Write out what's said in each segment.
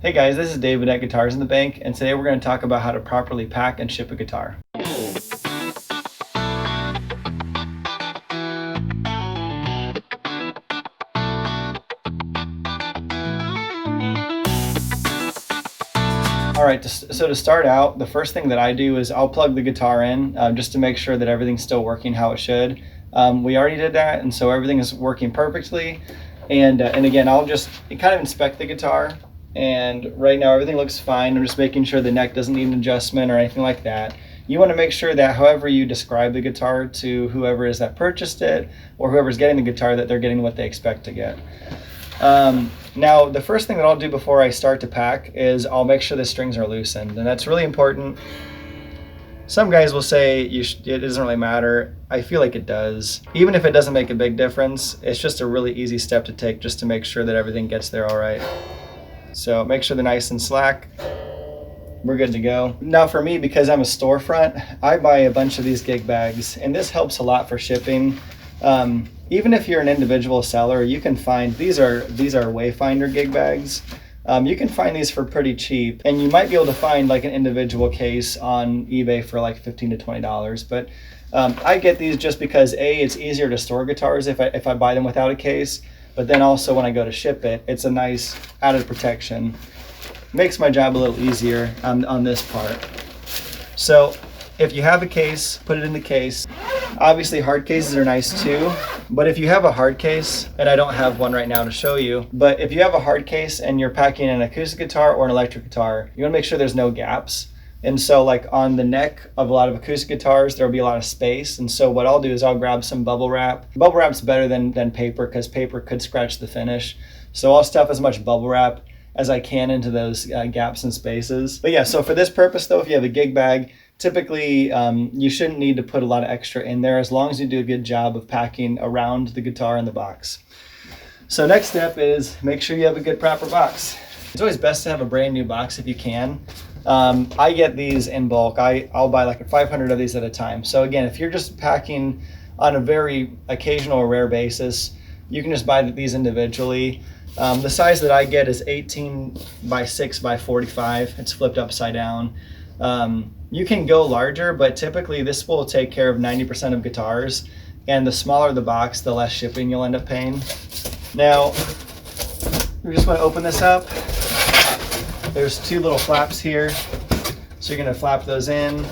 Hey guys, this is David at Guitars in the Bank, and today we're going to talk about how to properly pack and ship a guitar. All right, so to start out, the first thing that I do is I'll plug the guitar in just to make sure that everything's still working how it should. We already did that, and so everything is working perfectly. And again, I'll just kind of inspect the guitar. And right now everything looks fine. I'm just making sure the neck doesn't need an adjustment or anything like that. You want to make sure that however you describe the guitar to whoever is that purchased it or whoever's getting the guitar, that they're getting what they expect to get. Now, the first thing that I'll do before I start to pack is I'll make sure the strings are loosened, and that's really important. Some guys will say it doesn't really matter. I feel like it does. Even if it doesn't make a big difference, it's just a really easy step to take just to make sure that everything gets there all right. So make sure they're nice and slack. We're good to go. Now for me, because I'm a storefront, I buy a bunch of these gig bags, and this helps a lot for shipping. Even if you're an individual seller, you can find, these are Wayfinder gig bags. You can find these for pretty cheap, and you might be able to find like an individual case on eBay for like $15 to $20. But I get these just because it's easier to store guitars if I buy them without a case. But then also when I go to ship it, it's a nice added protection. Makes my job a little easier on this part. So if you have a case, put it in the case. Obviously hard cases are nice too, but if you have a hard case, and I don't have one right now to show you, but if you have a hard case and you're packing an acoustic guitar or an electric guitar, you wanna make sure there's no gaps. And so like on the neck of a lot of acoustic guitars, there'll be a lot of space. And so what I'll do is I'll grab some bubble wrap. Bubble wrap's better than paper because paper could scratch the finish. So I'll stuff as much bubble wrap as I can into those gaps and spaces. But yeah, so for this purpose though, if you have a gig bag, typically you shouldn't need to put a lot of extra in there as long as you do a good job of packing around the guitar in the box. So next step is make sure you have a good proper box. It's always best to have a brand new box if you can. I get these in bulk. I'll buy like 500 of these at a time. So again, if you're just packing on a very occasional or rare basis, you can just buy these individually. The size that I get is 18 by 6 by 45. It's flipped upside down. You can go larger, but typically this will take care of 90% of guitars. And the smaller the box, the less shipping you'll end up paying. Now, we just want to open this up. There's two little flaps here, so you're going to flap those in.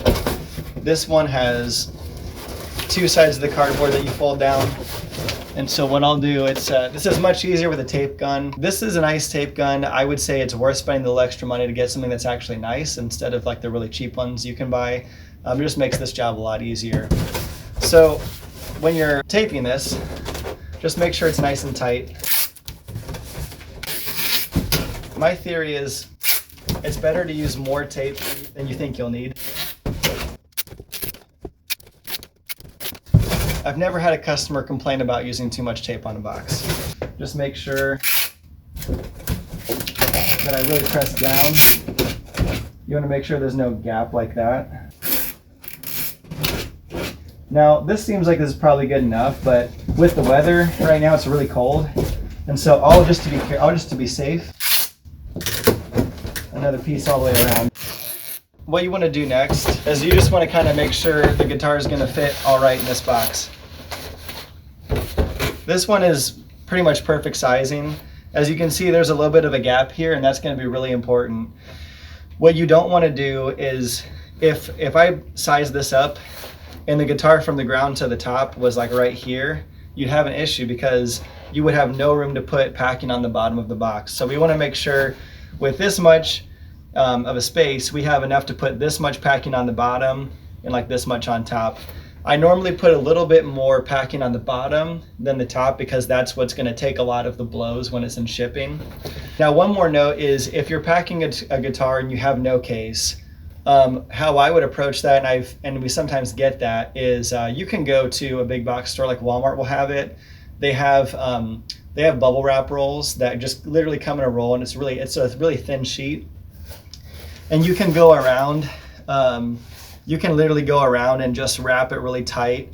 This one has two sides of the cardboard that you fold down. And so what I'll do, this is much easier with a tape gun. This is a nice tape gun. I would say it's worth spending the little extra money to get something that's actually nice instead of like the really cheap ones you can buy. It just makes this job a lot easier. So when you're taping this, just make sure it's nice and tight. My theory is it's better to use more tape than you think you'll need. I've never had a customer complain about using too much tape on a box. Just make sure that I really press down. You want to make sure there's no gap like that. Now, this seems like this is probably good enough, but with the weather right now, it's really cold. And so I'll just to be safe, another piece all the way around. What you want to do next is you just want to kind of make sure the guitar is going to fit all right in this box. This one is pretty much perfect sizing. As you can see, there's a little bit of a gap here, and that's going to be really important. What you don't want to do is if I size this up and the guitar from the ground to the top was like right here, you'd have an issue because you would have no room to put packing on the bottom of the box. So we want to make sure with this much of a space, we have enough to put this much packing on the bottom and like this much on top. I normally put a little bit more packing on the bottom than the top because that's what's going to take a lot of the blows when it's in shipping. Now, one more note is if you're packing a guitar and you have no case, how I would approach that, and we sometimes get that, is you can go to a big box store like Walmart will have it. They have bubble wrap rolls that just literally come in a roll, and it's a really thin sheet. And you can go around, you can literally go around and just wrap it really tight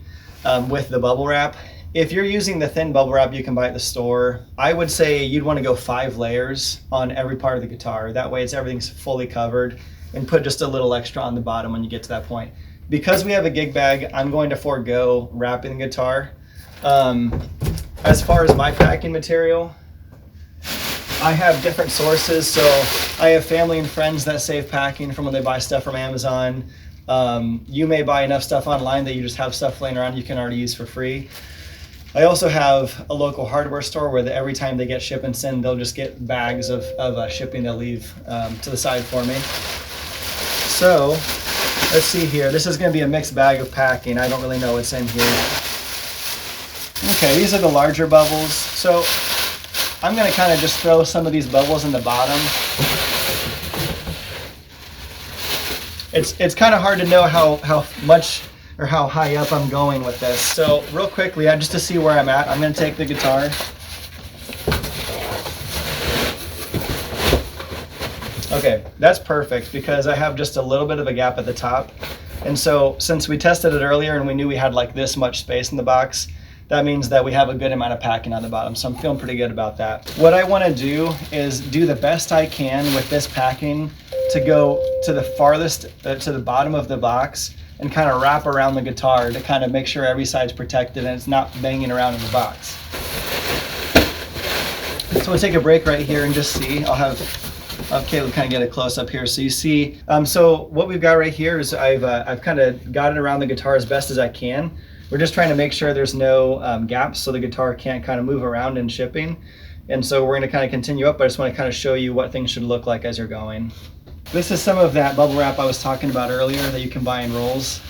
with the bubble wrap. If you're using the thin bubble wrap you can buy at the store, I would say you'd want to go 5 layers on every part of the guitar. That way everything's fully covered, and put just a little extra on the bottom when you get to that point. Because we have a gig bag, I'm going to forego wrapping the guitar. As far as my packing material, I have different sources. So I have family and friends that save packing from when they buy stuff from Amazon. You may buy enough stuff online that you just have stuff laying around you can already use for free. I also have a local hardware store where every time they get shipments in, they'll just get bags of shipping they'll leave to the side for me. So let's see here. This is going to be a mixed bag of packing. I don't really know what's in here. Okay, these are the larger bubbles. So I'm going to kind of just throw some of these bubbles in the bottom. It's kind of hard to know how much or how high up I'm going with this. So real quickly, just to see where I'm at, I'm going to take the guitar. Okay, that's perfect because I have just a little bit of a gap at the top. And so since we tested it earlier and we knew we had like this much space in the box, that means that we have a good amount of packing on the bottom. So I'm feeling pretty good about that. What I want to do is do the best I can with this packing to go to the farthest, to the bottom of the box and kind of wrap around the guitar to kind of make sure every side's protected and it's not banging around in the box. So we'll take a break right here and just see. I'll have Caleb kind of get a close up here so you see. So what we've got right here is I've kind of got it around the guitar as best as I can. We're just trying to make sure there's no gaps so the guitar can't kind of move around in shipping. And so we're going to kind of continue up, but I just want to kind of show you what things should look like as you're going. This is some of that bubble wrap I was talking about earlier that you can buy in rolls.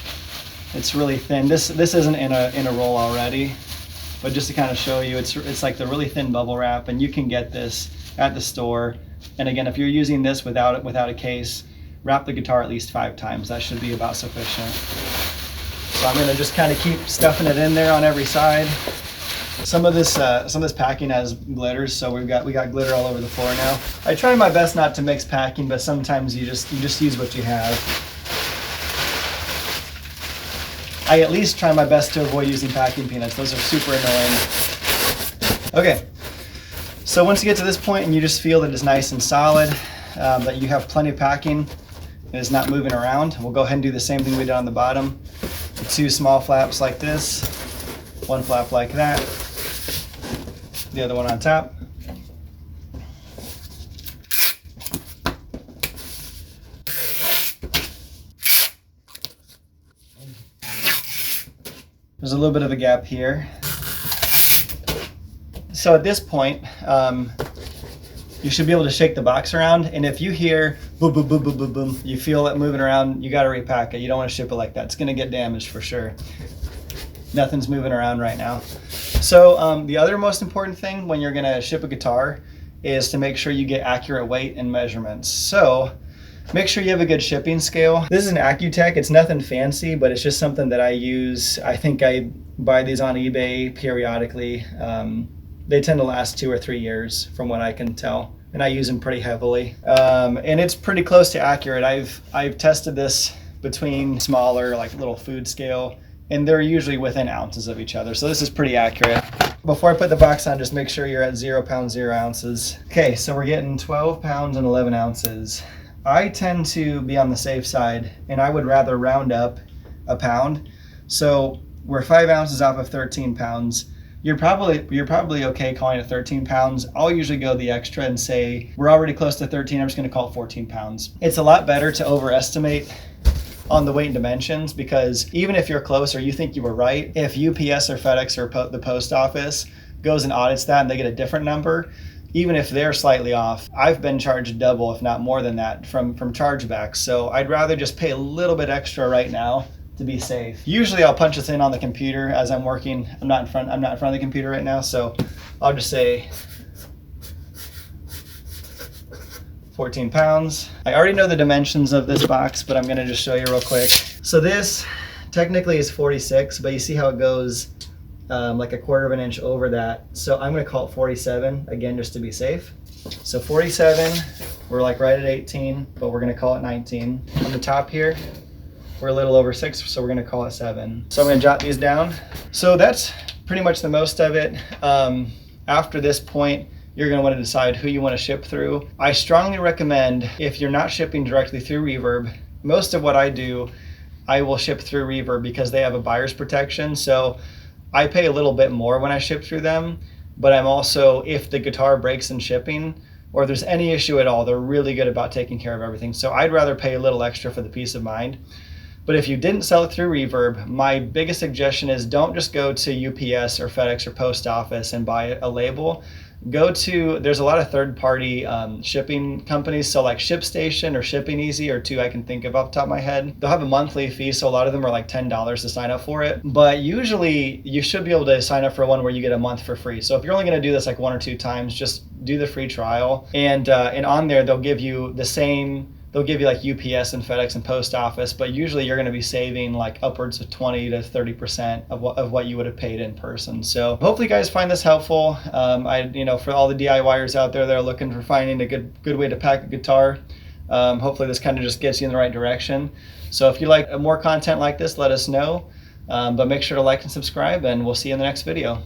It's really thin. This isn't in a roll already, but just to kind of show you, it's like the really thin bubble wrap, and you can get this at the store. And again, if you're using this without a case, wrap the guitar at least 5 times. That should be about sufficient. So I'm going to just kind of keep stuffing it in there on every side. Some of this packing has glitters, so we got glitter all over the floor now. I try my best not to mix packing, but sometimes you just use what you have. I at least try my best to avoid using packing peanuts. Those are super annoying. Okay, so once you get to this point and you just feel that it's nice and solid, that you have plenty of packing and it's not moving around, we'll go ahead and do the same thing we did on the bottom. 2 small flaps like this, 1 flap like that, the other one on top. There's a little bit of a gap here. So at this point, you should be able to shake the box around, and if you hear boom, boom, boom, boom, boom, boom, you feel it moving around, you got to repack it. You don't want to ship it like that. It's going to get damaged for sure. Nothing's moving around right now. So the other most important thing when you're going to ship a guitar is to make sure you get accurate weight and measurements. So make sure you have a good shipping scale. This is an Accutech. It's nothing fancy, but it's just something that I use. I think I buy these on eBay periodically. They tend to last 2 or 3 years from what I can tell, and I use them pretty heavily. And it's pretty close to accurate. I've tested this between smaller, like little food scale, and they're usually within ounces of each other. So this is pretty accurate. Before I put the box on, just make sure you're at 0 pounds, 0 ounces. Okay, so we're getting 12 pounds and 11 ounces. I tend to be on the safe side, and I would rather round up a pound. So we're 5 ounces off of 13 pounds. You're probably okay calling it 13 pounds. I'll usually go the extra and say we're already close to 13. I'm just going to call it 14 pounds. It's a lot better to overestimate on the weight and dimensions, because even if you're close or you think you were right, if UPS or FedEx or the post office goes and audits that and they get a different number, even if they're slightly off, I've been charged double, if not more than that, from chargebacks. So I'd rather just pay a little bit extra right now to be safe. Usually I'll punch this in on the computer as I'm working. I'm not in front of the computer right now, so I'll just say 14 pounds. I already know the dimensions of this box, but I'm gonna just show you real quick. So this technically is 46, but you see how it goes like 1/4 of an inch over that. So I'm gonna call it 47, again, just to be safe. So 47, we're like right at 18, but we're gonna call it 19. On the top here, we're a little over 6, so we're gonna call it 7. So I'm gonna jot these down. So that's pretty much the most of it. After this point, you're going to want to decide who you want to ship through. I strongly recommend, if you're not shipping directly through Reverb, most of what I do, I will ship through Reverb because they have a buyer's protection. So I pay a little bit more when I ship through them, but I'm also, if the guitar breaks in shipping or there's any issue at all, they're really good about taking care of everything. So I'd rather pay a little extra for the peace of mind. But if you didn't sell it through Reverb, my biggest suggestion is don't just go to UPS or FedEx or Post Office and buy a label. There's a lot of third-party shipping companies, so like ShipStation or Shipping Easy are two I can think of off the top of my head. They'll have a monthly fee, so a lot of them are like $10 to sign up for it. But usually you should be able to sign up for one where you get a month for free. So if you're only going to do this like 1 or 2 times, just do the free trial. And on there, they'll give you like UPS and FedEx and Post Office, but usually you're going to be saving like upwards of 20 to 30% of what you would have paid in person. So hopefully you guys find this helpful. For all the DIYers out there that are looking for finding a good way to pack a guitar, hopefully this kind of just gets you in the right direction. So if you like more content like this, let us know. But make sure to like and subscribe, and we'll see you in the next video.